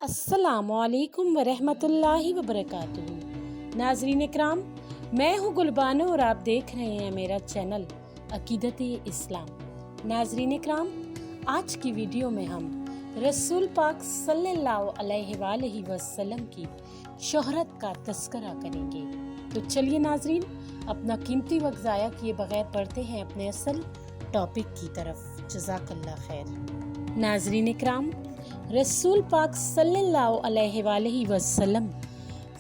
अस्सलामुअलैकुम वरहमतुल्लाहि वबरकातुहू। नाज़रीन इकराम, मैं हूँ गुलबानो और आप देख रहे हैं मेरा चैनल अकीदत-ए-इस्लाम। नाज़रीन इकराम, आज की वीडियो में हम रसूल पाक सल्लल्लाहु अलैहि वसल्लम की शोहरत का तज़किरा करेंगे। तो चलिए नाज़रीन, अपना कीमती वक्त ज़ाया किए बगैर बढ़ते हैं अपने असल टॉपिक की तरफ। जज़ाकल्लाह खैर। नाज़रीन इकराम, रसूल पाक सल्लल्लाहु अलैहि वसल्लम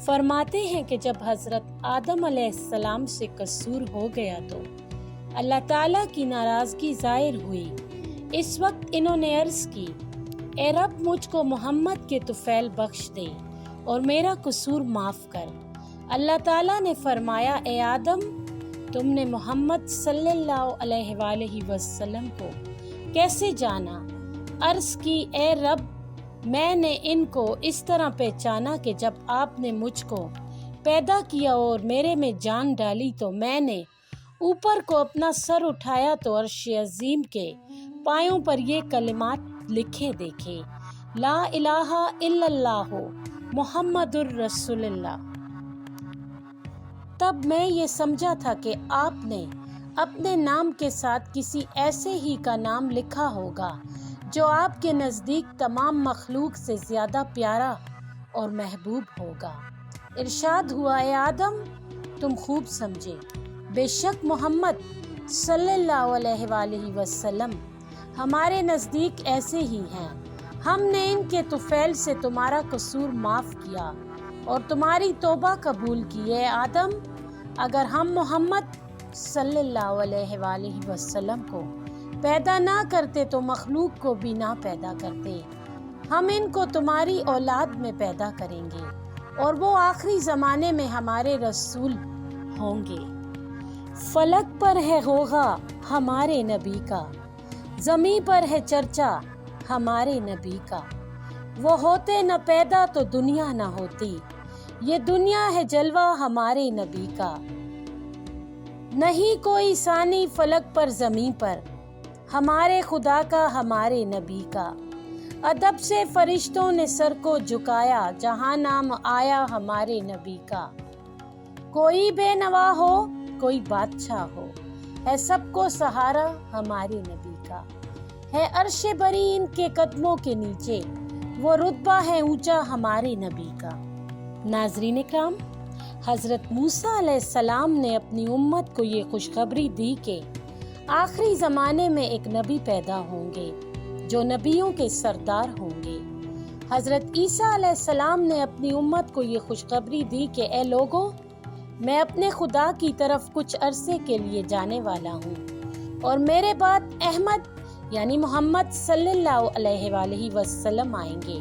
फरमाते हैं कि जब हज़रत आदम अलैहिस्सलाम से कसूर हो गया तो अल्लाह ताला की नाराज़गी ज़ाहिर हुई। इस वक्त इन्होंने अर्ज़ की, ए रब, मुझको मोहम्मद के तुफ़ैल बख्श दे और मेरा कसूर माफ़ कर। अल्लाह ताला ने फरमाया, ए आदम, तुमने मोहम्मद सल्लल्लाहु अलैहि वसल्लम को कैसे जाना? अर्ज़ की, ए रब, मैंने इनको इस तरह पहचाना कि जब आपने मुझको पैदा किया और मेरे में जान डाली तो मैंने ऊपर को अपना सर उठाया तो अर्श अज़ीम के पायों पर ये कलिमात लिखे देखे, ला इलाहा इल्लल्लाहु मुहम्मदुर रसूलुल्लाह। तब मैं ये समझा था कि आपने अपने नाम के साथ किसी ऐसे ही का नाम लिखा होगा जो आपके नज़दीक तमाम मखलूक से ज़्यादा प्यारा और महबूब होगा। इरशाद हुआ, ए आदम, तुम खूब समझे, बेशक मोहम्मद सल्लल्लाहु अलैहि वसल्लम हमारे नज़दीक ऐसे ही हैं। हमने इनके तुफ़ैल से तुम्हारा कसूर माफ़ किया और तुम्हारी तौबा कबूल की। ए आदम, अगर हम मोहम्मद सल्लल्लाहु अलैहि वसल्लम को पैदा ना करते तो मखलूक को भी ना पैदा करते। हम इनको तुम्हारी औलाद में पैदा करेंगे और वो आखिरी ज़माने में हमारे रसूल होंगे। फलक पर है गोगा हमारे नबी का, ज़मीं पर है चर्चा हमारे नबी का। वो होते न पैदा तो दुनिया न होती, ये दुनिया है जलवा हमारे नबी का। नहीं कोई सानी फलक पर ज़मीं पर, हमारे खुदा का हमारे नबी का। अदब से फरिश्तों ने सर को झुकाया, जहाँ नाम आया हमारे नबी का। कोई बेनवा हो कोई बादशाह हो, है सबको सहारा हमारे नबी का। है अर्शे बरी इनके कदमों के नीचे, वो रुतबा है ऊंचा हमारे नबी का। नाज़रीन इकराम, हज़रत मूसा अलैहिस्सलाम ने अपनी उम्मत को ये खुशखबरी दी कि आखिरी ज़माने में एक नबी पैदा होंगे जो नबियों के सरदार होंगे। हज़रत ईसा अलैहिस्सलाम ने अपनी उम्मत को ये खुशखबरी दी कि ए लोगों, मैं अपने खुदा की तरफ कुछ अरसे के लिए जाने वाला हूँ और मेरे बाद अहमद यानी मोहम्मद सल्लल्लाहु अलैहि वसल्लम आएंगे।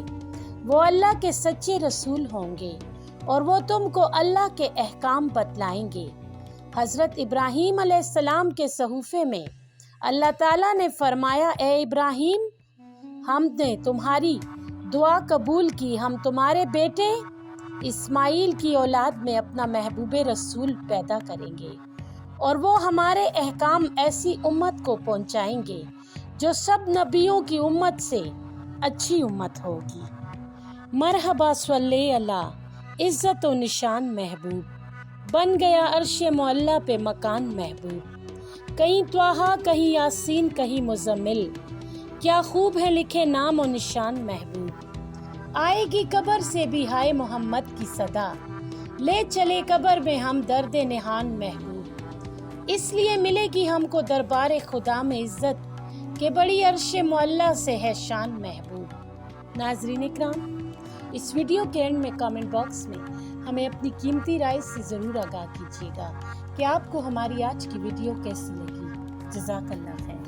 वो अल्लाह के सच्चे रसूल होंगे और वो तुमको अल्लाह के अहकाम बतलाएंगे। हज़रत इब्राहीम अलैहिस्सलाम के सहूफ़े में अल्लाह ताला ने फरमाया, ए इब्राहीम, हमने तुम्हारी दुआ कबूल की, हम तुम्हारे बेटे इस्माइल की औलाद में अपना महबूबे रसूल पैदा करेंगे और वो हमारे अहकाम ऐसी उम्मत को पहुंचाएंगे जो सब नबियों की उम्मत से अच्छी उम्मत होगी। मरहबा सल्ले अला इज़्ज़त व निशान महबूब, बन गया अर्शे मुअल्ला पे मकान महबूब। कहीं त्वाहा कहीं यासीन कहीं मुज़म्मिल, क्या खूब है लिखे नाम और निशान महबूब। आएगी कब्र से भी हाय मोहम्मद की सदा, ले चले कब्र में हम दर्द निहान महबूब। इसलिए मिलेगी हमको दरबार खुदा में इज्जत के बड़ी अर्शे मुअल्ला से है शान महबूब। नाज़रीन इकराम, इस वीडियो के एंड में कमेंट बॉक्स में हमें अपनी कीमती राय से ज़रूर आगाह कीजिएगा कि आपको हमारी आज की वीडियो कैसी लगी। जज़ाकल्लाह खैर।